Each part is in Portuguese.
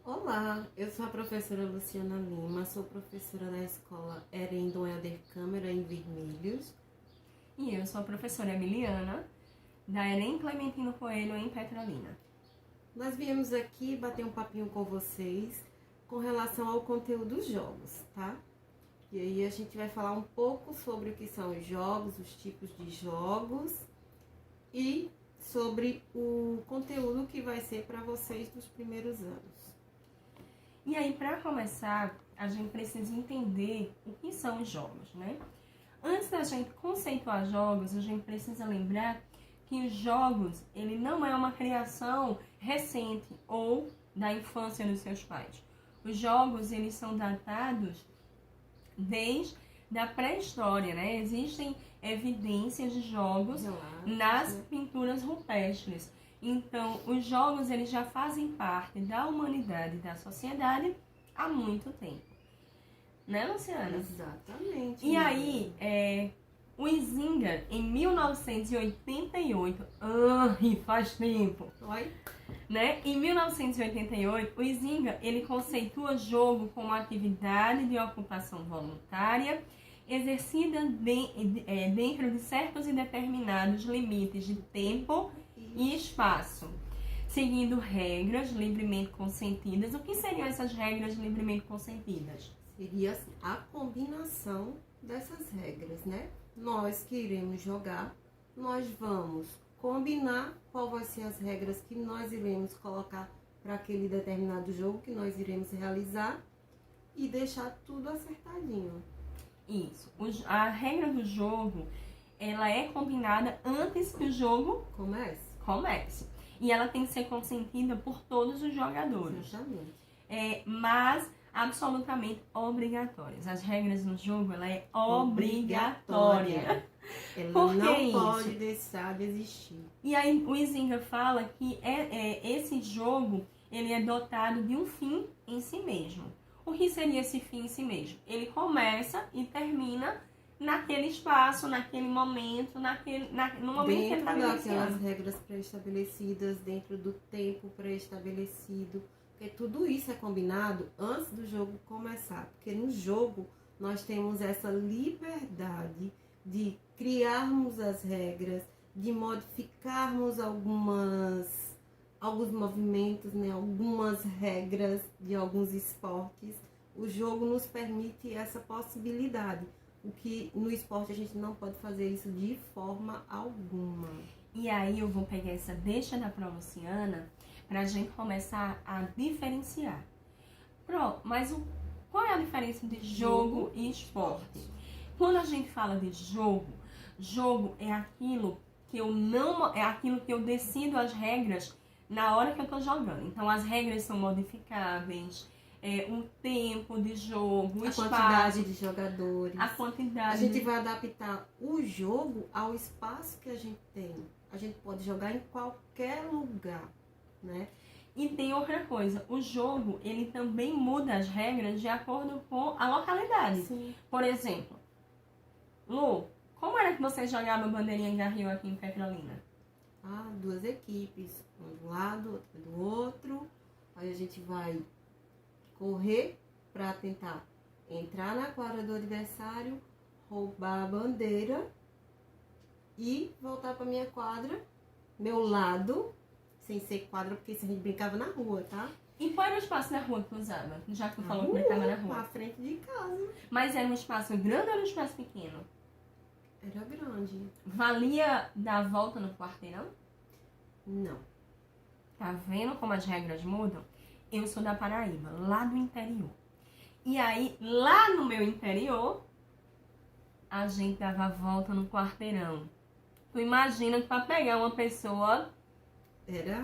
Olá, eu sou a professora Luciana Lima, sou professora da escola Herendon Helder Câmara em Vermelhos. E eu sou a professora Emiliana, da Erem Clementino Coelho, em Petrolina. Nós viemos aqui bater um papinho com vocês com relação ao conteúdo dos jogos, tá? E aí a gente vai falar um pouco sobre o que são os jogos, os tipos de jogos e sobre o conteúdo que vai ser para vocês nos primeiros anos. E aí, para começar, a gente precisa entender o que são os jogos, né? Antes da gente conceituar jogos, a gente precisa lembrar que os jogos, ele não é uma criação recente ou da infância dos seus pais. Os jogos, eles são datados desde a pré-história, né? Existem evidências de jogos nas pinturas rupestres. Então, os jogos, eles já fazem parte da humanidade e da sociedade há muito tempo. Né, Luciana? Exatamente. E aí, o Iszinger, em 1988, faz tempo, Oi? né? Em 1988, o Iszinger, ele conceitua jogo como atividade de ocupação voluntária exercida dentro de certos e determinados limites de tempo e espaço, seguindo regras livremente consentidas. O que seriam essas regras livremente consentidas? Seria assim, a combinação dessas regras, né? Nós que iremos jogar, nós vamos combinar qual vai ser as regras que nós iremos colocar para aquele determinado jogo que nós iremos realizar e deixar tudo acertadinho. Isso. A regra do jogo, ela é combinada antes que o jogo comece. E ela tem que ser consentida por todos os jogadores. Exatamente. Mas absolutamente obrigatórias. As regras do jogo, ela é obrigatória. Ela Por que não isso? pode deixar de existir. E aí o Iszinger fala que esse jogo, ele é dotado de um fim em si mesmo. O que seria esse fim em si mesmo? Ele começa e termina naquele espaço, naquele momento, no momento que ele está daquelas iniciando. regras pré-estabelecidas, dentro do tempo pré-estabelecido. Porque tudo isso é combinado antes do jogo começar. Porque no jogo nós temos essa liberdade de criarmos as regras, de modificarmos alguns movimentos, né, algumas regras de alguns esportes. O jogo nos permite essa possibilidade. O que no esporte a gente não pode fazer isso de forma alguma. E aí eu vou pegar essa deixa da Pro Luciana para a gente começar a diferenciar. Mas qual é a diferença de jogo e esporte? Quando a gente fala de jogo é aquilo que eu decido as regras na hora que eu estou jogando. Então as regras são modificáveis, o tempo de jogo, o espaço, quantidade de jogadores. a quantidade. A gente vai adaptar o jogo ao espaço que a gente tem. A gente pode jogar em qualquer lugar, né? E tem outra coisa, o jogo, ele também muda as regras de acordo com a localidade. Sim. Por exemplo, Lu, como era que você jogava bandeirinha Garril aqui em Petrolina? Duas equipes, um do lado, outro do outro. Aí a gente vai correr para tentar entrar na quadra do adversário, roubar a bandeira e voltar para minha quadra, meu lado, sem ser quadra, porque isso a gente brincava na rua, tá? E qual era o espaço da rua que tu usava? Já que tu falou que brincava na rua. Na frente de casa. Mas era um espaço grande ou era um espaço pequeno? Era grande. Valia dar a volta no quarteirão? Não. Tá vendo como as regras mudam? Eu sou da Paraíba, lá do interior. E aí, lá no meu interior, a gente dava a volta no quarteirão. Tu imagina que pra pegar uma pessoa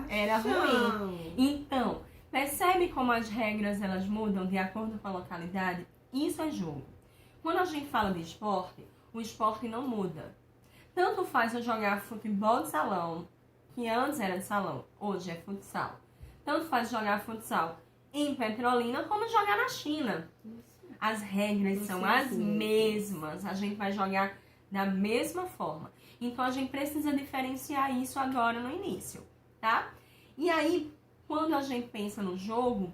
era ruim. Então, percebe como as regras elas mudam de acordo com a localidade? Isso é jogo. Quando a gente fala de esporte, o esporte não muda. Tanto faz eu jogar futebol de salão, que antes era de salão, hoje é futsal. Tanto faz jogar futsal em Petrolina como jogar na China. As regras são as mesmas. A gente vai jogar da mesma forma. Então a gente precisa diferenciar isso agora no início, tá? E aí, quando a gente pensa no jogo,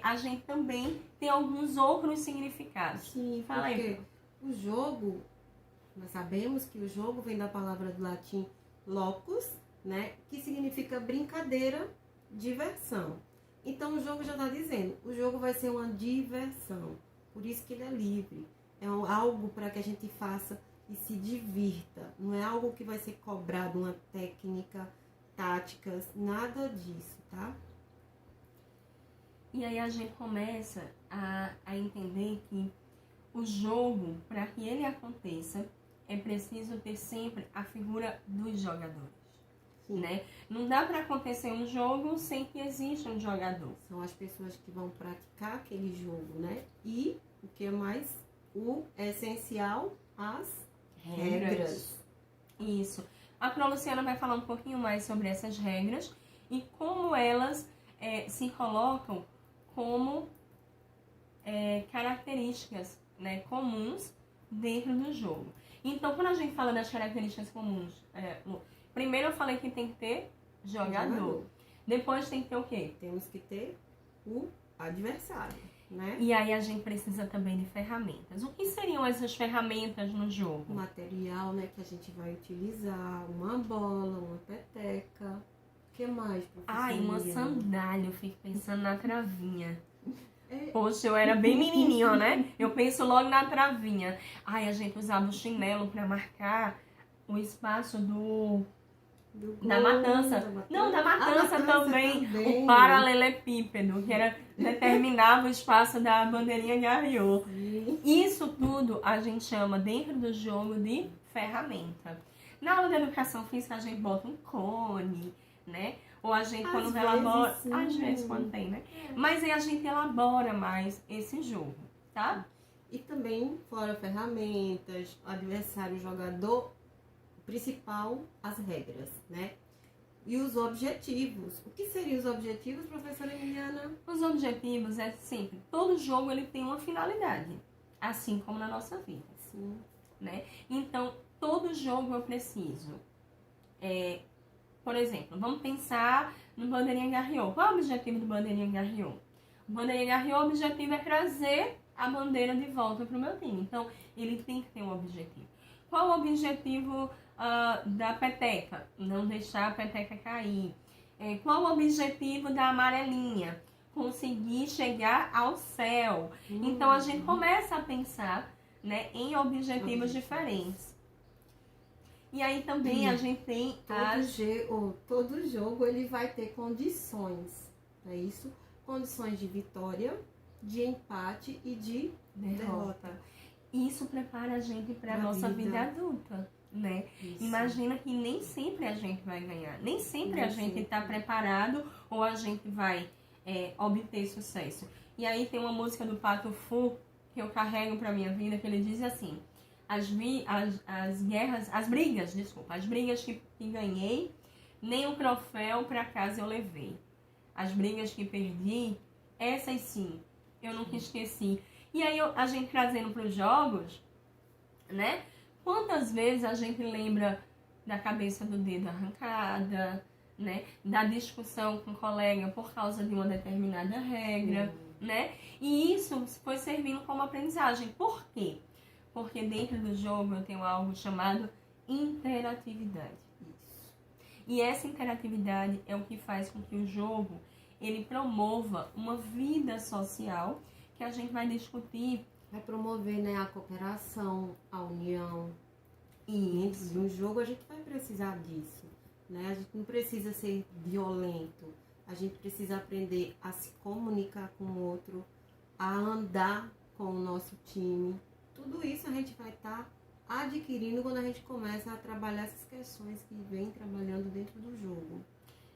a gente também tem alguns outros significados. Sim, Fala aí, porque o jogo, nós sabemos que o jogo vem da palavra do latim locus, né? Que significa brincadeira, diversão. Então o jogo já está dizendo, o jogo vai ser uma diversão. Por isso que ele é livre. É algo para que a gente faça e se divirta. Não é algo que vai ser cobrado, uma técnica, táticas, nada disso, tá? E aí a gente começa a entender que o jogo, para que ele aconteça, é preciso ter sempre a figura dos jogadores. Né? Não dá para acontecer um jogo sem que exista um jogador. São as pessoas que vão praticar aquele jogo, né? E o que é mais? O essencial, as regras. Isso. A Proluciana vai falar um pouquinho mais sobre essas regras e como elas se colocam como características, né, comuns dentro do jogo. Então, quando a gente fala das características comuns, primeiro eu falei que tem que ter jogador. Depois tem que ter o quê? Temos que ter o adversário, né? E aí a gente precisa também de ferramentas. O que seriam essas ferramentas no jogo? O material, né, que a gente vai utilizar, uma bola, uma peteca. O que mais, professora? Ai, uma sandália, eu fico pensando na travinha. Poxa, eu era bem menininho, né? Eu penso logo na travinha. Ai, a gente usava o chinelo para marcar o espaço da matança. Não, da matança também. O paralelepípedo, que determinava o espaço da bandeirinha Garriot. Isso tudo a gente chama dentro do jogo de ferramenta. Na aula de educação física a gente bota um cone, né? Ou a gente quando elabora... Às vezes quando tem, né? Mas aí a gente elabora mais esse jogo, tá? E também, fora ferramentas, adversário, jogador, principal, as regras, né? E os objetivos. O que seriam os objetivos, professora Emiliana? Os objetivos é sempre, todo jogo ele tem uma finalidade, assim como na nossa vida. Sim. Né? Então, todo jogo eu preciso. Por exemplo, vamos pensar no Bandeirinha Garriot. Qual é o objetivo do Bandeirinha Garriot? O Bandeirinha Garriot, o objetivo é trazer a bandeira de volta para o meu time. Então, ele tem que ter um objetivo. Qual o objetivo da peteca? Não deixar a peteca cair. Qual o objetivo da amarelinha? Conseguir chegar ao céu. Então, a gente começa a pensar, né, em objetivos diferentes. E aí também a gente tem todo jogo ele vai ter condições, não é isso? Condições de vitória, de empate e de derrota. Isso prepara a gente para a nossa vida adulta, né? Isso. Imagina que nem sempre a gente vai ganhar, nem sempre a gente está preparado ou a gente vai obter sucesso. E aí tem uma música do Pato Fu que eu carrego para minha vida que ele diz assim: as brigas que ganhei, nem o troféu para casa eu levei. As brigas que perdi, essas sim, eu nunca esqueci. E aí a gente trazendo para os jogos, né? Quantas vezes a gente lembra da cabeça do dedo arrancada, né? Da discussão com o colega por causa de uma determinada regra, né? E isso foi servindo como aprendizagem. Por quê? Porque dentro do jogo eu tenho algo chamado interatividade. Isso. E essa interatividade é o que faz com que o jogo ele promova uma vida social que a gente vai discutir. Vai promover, né, a cooperação, a união. E dentro de um jogo a gente vai precisar disso, né? A gente não precisa ser violento. A gente precisa aprender a se comunicar com o outro, a andar com o nosso time. Tudo isso a gente vai estar adquirindo quando a gente começa a trabalhar essas questões que vem trabalhando dentro do jogo.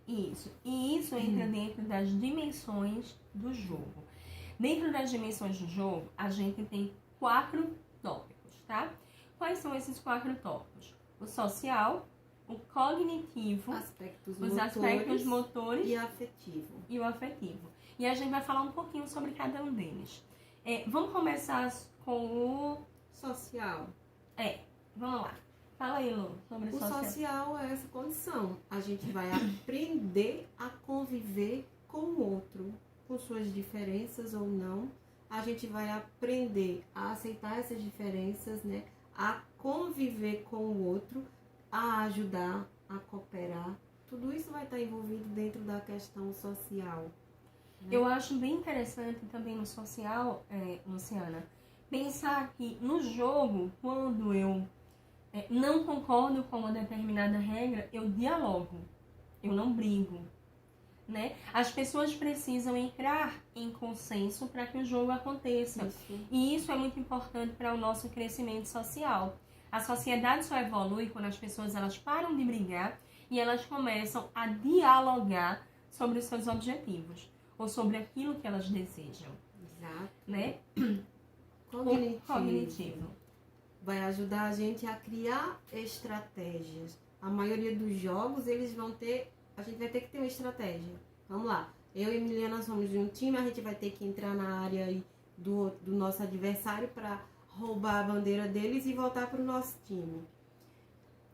Isso. E isso entra dentro das dimensões do jogo. Dentro das dimensões do jogo, a gente tem 4 tópicos, tá? Quais são esses 4 tópicos? O social, o cognitivo, os aspectos motores e o afetivo. E a gente vai falar um pouquinho sobre cada um deles. Vamos começar com o social. Vamos lá. Fala aí, Lu, sobre o social. O social é essa condição. A gente vai aprender a conviver com o outro, com com suas diferenças ou não, a gente vai aprender a aceitar essas diferenças, né? A conviver com o outro, a ajudar, a cooperar. Tudo isso vai estar envolvido dentro da questão social. Né? Eu acho bem interessante também no social, Luciana, pensar que no jogo, quando eu não concordo com uma determinada regra, eu dialogo, eu não brigo. Né? As pessoas precisam entrar em consenso para que o jogo aconteça. Isso. E isso é muito importante para o nosso crescimento social. A sociedade só evolui quando as pessoas elas param de brigar e elas começam a dialogar sobre os seus objetivos ou sobre aquilo que elas desejam. Exato. Né? Cognitivo. Vai ajudar a gente a criar estratégias. A maioria dos jogos, a gente vai ter que ter uma estratégia. Vamos lá. Eu e Emiliana somos de um time, a gente vai ter que entrar na área do nosso adversário para roubar a bandeira deles e voltar para o nosso time.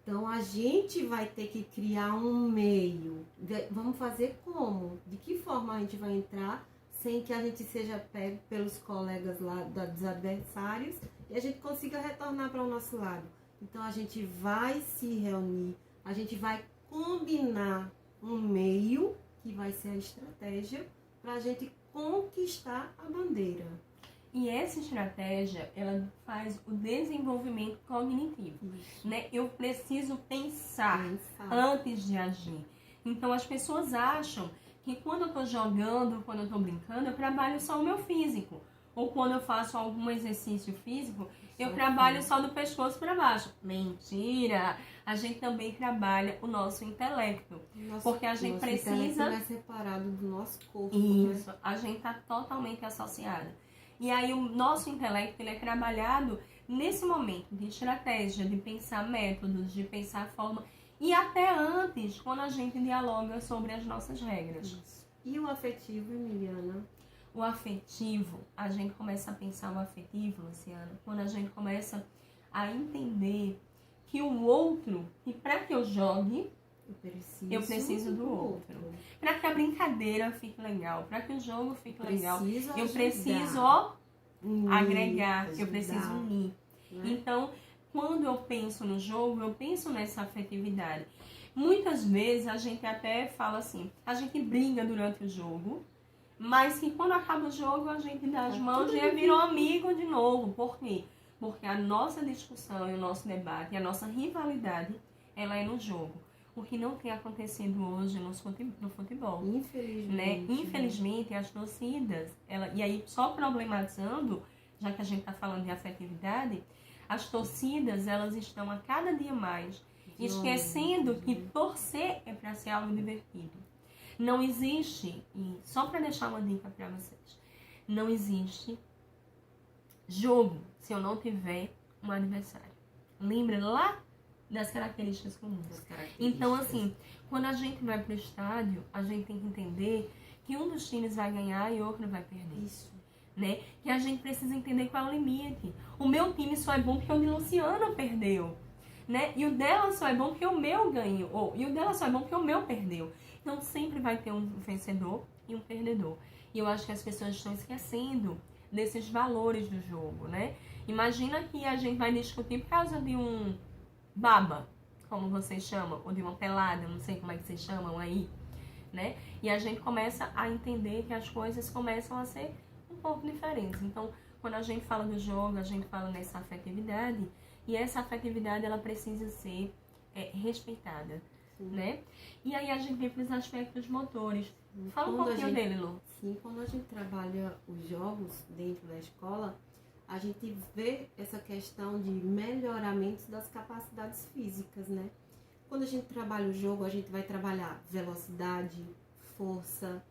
Então, a gente vai ter que criar um meio. Vamos fazer como? De que forma a gente vai entrar sem que a gente seja pego pelos colegas lá dos adversários e a gente consiga retornar para o nosso lado. Então, a gente vai se reunir, a gente vai combinar um meio que vai ser a estratégia para a gente conquistar a bandeira. E essa estratégia, ela faz o desenvolvimento cognitivo, né? Eu preciso pensar antes de agir. Então, as pessoas acham que quando eu estou jogando, quando eu estou brincando, eu trabalho só o meu físico. Ou quando eu faço algum exercício físico, eu trabalho só do pescoço para baixo. Mentira! A gente também trabalha o nosso intelecto. Porque a gente precisa... é separado do nosso corpo. Isso, né? A gente está totalmente associado. E aí o nosso intelecto ele é trabalhado nesse momento de estratégia, de pensar métodos, de pensar forma. E até antes, quando a gente dialoga sobre as nossas regras. Isso. E o afetivo, Emiliana? O afetivo, a gente começa a pensar o afetivo, Luciana, quando a gente começa a entender que o outro, e para que eu jogue, eu preciso do outro. Para que a brincadeira fique legal, para que o jogo fique legal, eu preciso agregar, eu preciso unir. Né? Então, quando eu penso no jogo, eu penso nessa afetividade. Muitas vezes a gente até fala assim, a gente briga durante o jogo, mas que quando acaba o jogo a gente dá as mãos e virou amigo de novo. Por quê? Porque a nossa discussão e o nosso debate e a nossa rivalidade, ela é no jogo. O que não tem acontecido hoje no futebol. Infelizmente. Né? Infelizmente, as torcidas, e aí só problematizando, já que a gente está falando de afetividade, as torcidas, elas estão a cada dia mais esquecendo que torcer é para ser algo divertido. Não existe, e só para deixar uma dica para vocês, não existe jogo se eu não tiver um adversário. Lembra lá das características comuns. Então, assim, quando a gente vai pro estádio, a gente tem que entender que um dos times vai ganhar e o outro vai perder. Isso. Né? Que a gente precisa entender qual é o limite. O meu time só é bom porque o de Luciana perdeu. Né? E o dela só é bom porque o meu ganhou. E o dela só é bom porque o meu perdeu. Então, sempre vai ter um vencedor e um perdedor. E eu acho que as pessoas estão esquecendo desses valores do jogo, né? Imagina que a gente vai discutir por causa de um baba, como vocês chamam, ou de uma pelada, não sei como é que vocês chamam aí, né? E a gente começa a entender que as coisas começam a ser um pouco diferentes. Então, quando a gente fala do jogo, a gente fala nessa afetividade, e essa afetividade, ela precisa ser respeitada, né? E aí a gente vem para os aspectos motores. Fala um pouquinho dele, Lu. Sim, quando a gente trabalha os jogos dentro da escola, a gente vê essa questão de melhoramentos das capacidades físicas, né? Quando a gente trabalha o jogo, a gente vai trabalhar velocidade, força,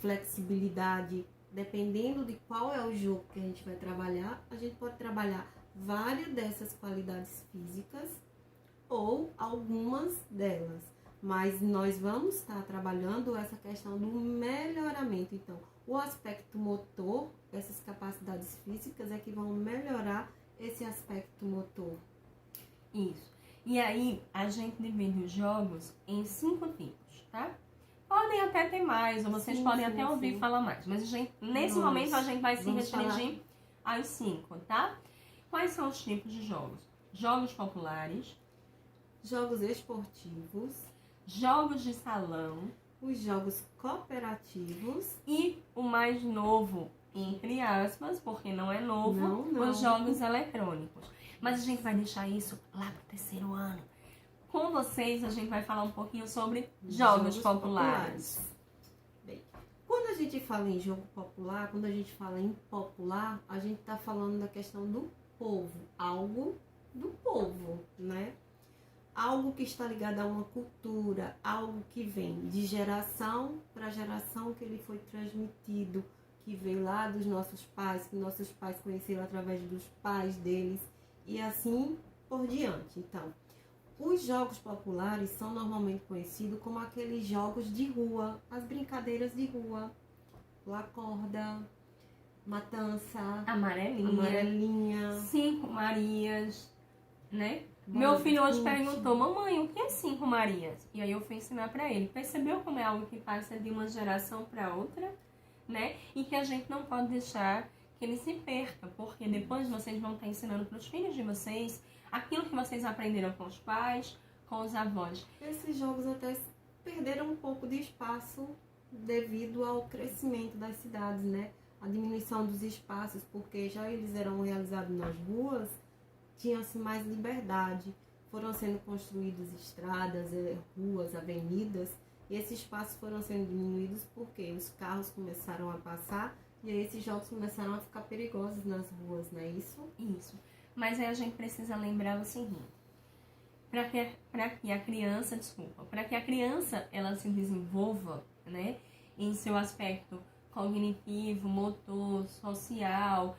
flexibilidade. Dependendo de qual é o jogo que a gente vai trabalhar, a gente pode trabalhar várias dessas qualidades físicas ou algumas delas. Mas nós vamos estar trabalhando essa questão do melhoramento. Então, o aspecto motor, essas capacidades físicas é que vão melhorar esse aspecto motor. Isso. E aí, a gente divide os jogos em 5 tipos, tá? Podem até ter mais, ou vocês Sim, podem sim, até ouvir sim. falar mais. Mas nesse Nós momento a gente vai se vamos restringir aos 5, tá? Quais são os tipos de jogos? Jogos populares, Jogos esportivos, jogos de salão os jogos cooperativos. e o mais novo, entre aspas, porque não é novo, Não. os jogos eletrônicos. Mas a gente vai deixar isso lá pro terceiro ano. Com vocês, a gente vai falar um pouquinho sobre jogos populares. Bem, quando a gente fala em jogo popular, quando a gente fala em popular, a gente está falando da questão do povo, algo do povo, né? Algo que está ligado a uma cultura, algo que vem de geração para geração, que ele foi transmitido, que veio lá dos nossos pais, que nossos pais conheceram através dos pais deles e assim por diante. Então, os jogos populares são normalmente conhecidos como aqueles jogos de rua, as brincadeiras de rua, pular corda, matança, amarelinha, 5 Marias, né? Meu filho hoje perguntou, mamãe, o que é 5 Marias? E aí eu fui ensinar pra ele. Percebeu como é algo que passa de uma geração pra outra, né? E que a gente não pode deixar que ele se perca, porque depois vocês vão estar ensinando pros filhos de vocês aquilo que vocês aprenderam com os pais, com os avós. Esses jogos até perderam um pouco de espaço devido ao crescimento das cidades, né? A diminuição dos espaços, porque já eles eram realizados nas ruas, tinha-se mais liberdade. Foram sendo construídas estradas, ruas, avenidas, e esses espaços foram sendo diminuídos porque os carros começaram a passar e aí esses jogos começaram a ficar perigosos nas ruas, não é isso? Isso. Mas aí a gente precisa lembrar o seguinte, para que a criança ela se desenvolva, né, em seu aspecto cognitivo, motor, social,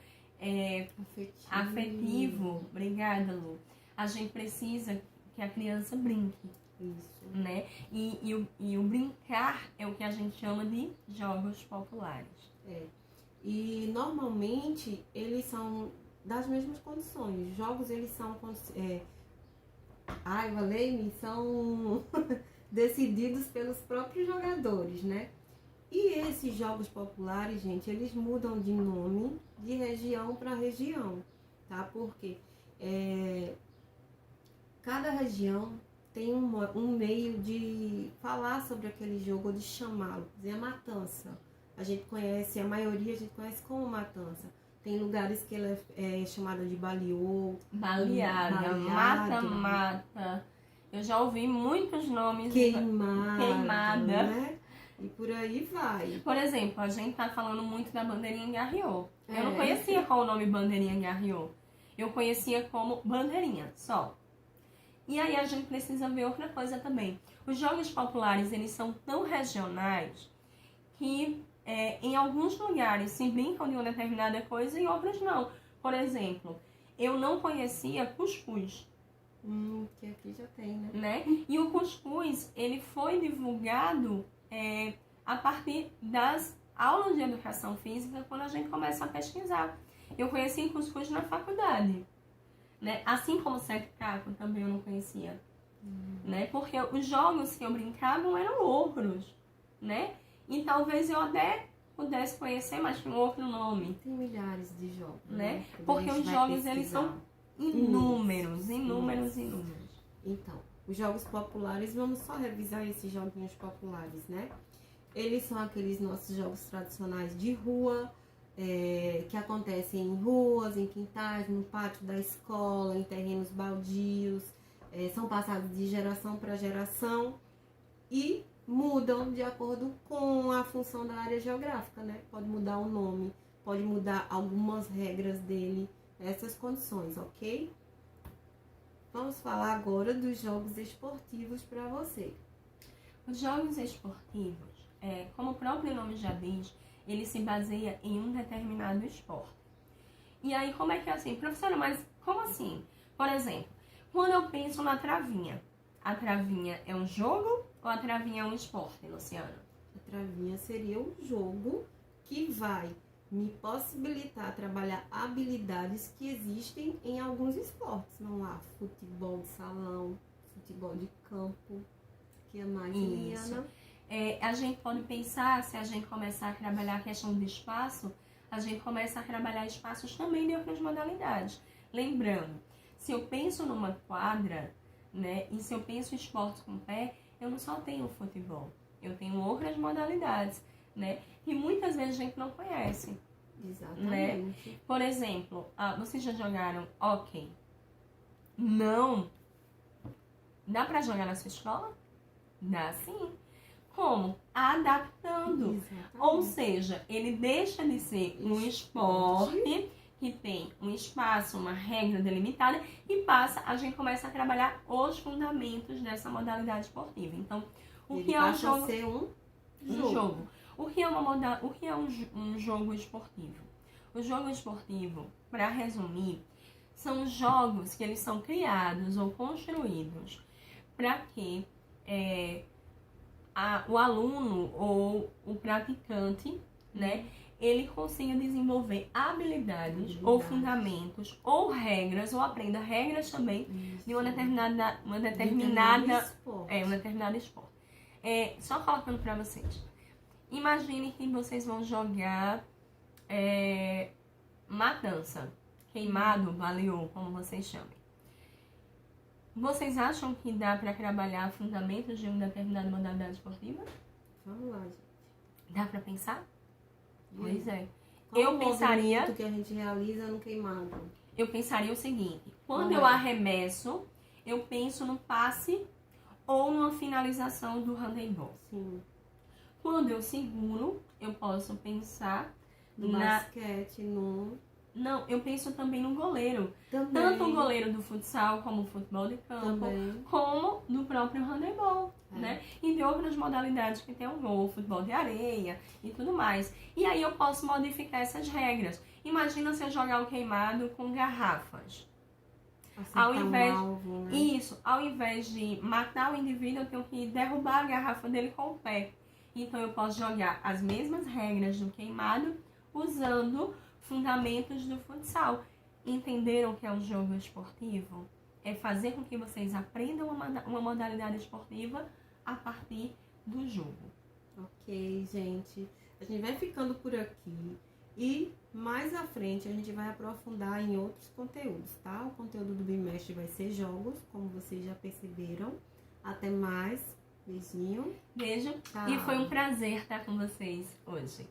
afetivo. Obrigada, Lu. A gente precisa que a criança brinque. Isso. Né? E o brincar é o que a gente chama de jogos populares. E normalmente eles são das mesmas condições. Os jogos eles são são decididos pelos próprios jogadores, né? E esses jogos populares, gente, eles mudam de nome de região para região, tá? Porque cada região tem um meio de falar sobre aquele jogo ou de chamá-lo, dizer a matança. A gente conhece, a maioria a gente conhece como matança. Tem lugares que ela é chamada de baliô, baleada, mata-mata. Eu já ouvi muitos nomes. Queimada. Né? E por aí vai. Por exemplo, a gente tá falando muito da bandeirinha Garriô. Eu não conhecia qual o nome bandeirinha Garriô. Eu conhecia como bandeirinha, só. E aí a gente precisa ver outra coisa também. Os jogos populares, eles são tão regionais que em alguns lugares se brincam de uma determinada coisa e outros não. Por exemplo, eu não conhecia cuscuz. Que aqui já tem, né? E o cuscuz, ele foi divulgado a partir das aulas de educação física, quando a gente começa a pesquisar. Eu conheci cuscuz na faculdade, né? Assim como o sete caco também eu não conhecia, né? Porque os jogos que eu brincava eram outros, né? E talvez eu até pudesse conhecer, mas com outro nome. Tem milhares de jogos, né? Porque os jogos, eles são inúmeros. Então, os jogos populares, vamos só revisar esses joguinhos populares, né? Eles são aqueles nossos jogos tradicionais de rua, que acontecem em ruas, em quintais, no pátio da escola, em terrenos baldios, são passados de geração para geração e mudam de acordo com a função da área geográfica, né? Pode mudar o nome, pode mudar algumas regras dele, essas condições, ok? Vamos falar agora dos jogos esportivos para você. Os jogos esportivos, como o próprio nome já diz, ele se baseia em um determinado esporte. E aí, como é que é assim? Professora, mas como assim? Por exemplo, quando eu penso na travinha, a travinha é um jogo ou a travinha é um esporte, Luciana? A travinha seria um jogo que vai me possibilitar trabalhar habilidades que existem em alguns esportes. Vamos lá, futebol de salão, futebol de campo, que é mais Eliana. A gente pode pensar, se a gente começar a trabalhar a questão de espaço, a gente começa a trabalhar espaços também de outras modalidades. Lembrando, se eu penso numa quadra, né, e se eu penso em esportes com pé, eu não só tenho futebol, eu tenho outras modalidades, né, e muitas vezes a gente não conhece. Exatamente. Né? Por exemplo, vocês já jogaram hóquei? Não. Dá pra jogar na sua escola? Dá sim. Como? Adaptando. Exatamente. Ou seja, ele deixa de ser um esporte que tem um espaço, uma regra delimitada e a gente começa a trabalhar os fundamentos dessa modalidade esportiva. Então, o que é um jogo? A ser um jogo. O que é um jogo esportivo? O jogo esportivo, para resumir, são jogos que eles são criados ou construídos para que o aluno ou o praticante, né, ele consiga desenvolver habilidades ou fundamentos ou regras, ou aprenda regras também de um determinado esporte. Só colocando para vocês. Imagine que vocês vão jogar matança, queimado, baleou, como vocês chamem. Vocês acham que dá para trabalhar fundamentos de uma determinada modalidade esportiva? Vamos lá, gente. Dá para pensar? Pois é. Qual Eu pensaria... o que a gente realiza no queimado? Eu pensaria o seguinte. Quando eu arremesso, eu penso no passe ou numa finalização do handebol. Sim. Quando eu seguro, eu posso pensar no basquete, no... Não, eu penso também no goleiro. Também. Tanto o goleiro do futsal, como o futebol de campo, como no próprio handebol, né? E de outras modalidades que tem o gol, futebol de areia e tudo mais. E aí eu posso modificar essas regras. Imagina se eu jogar o queimado com garrafas. Ao invés de matar o indivíduo, eu tenho que derrubar a garrafa dele com o pé. Então eu posso jogar as mesmas regras do queimado usando fundamentos do futsal. Entenderam o que é um jogo esportivo? É fazer com que vocês aprendam uma modalidade esportiva a partir do jogo. Ok, gente. A gente vai ficando por aqui e mais à frente a gente vai aprofundar em outros conteúdos, tá? O conteúdo do bimestre vai ser jogos, como vocês já perceberam. Até mais. Beijinho. Beijo. Tchau. E foi um prazer estar com vocês hoje.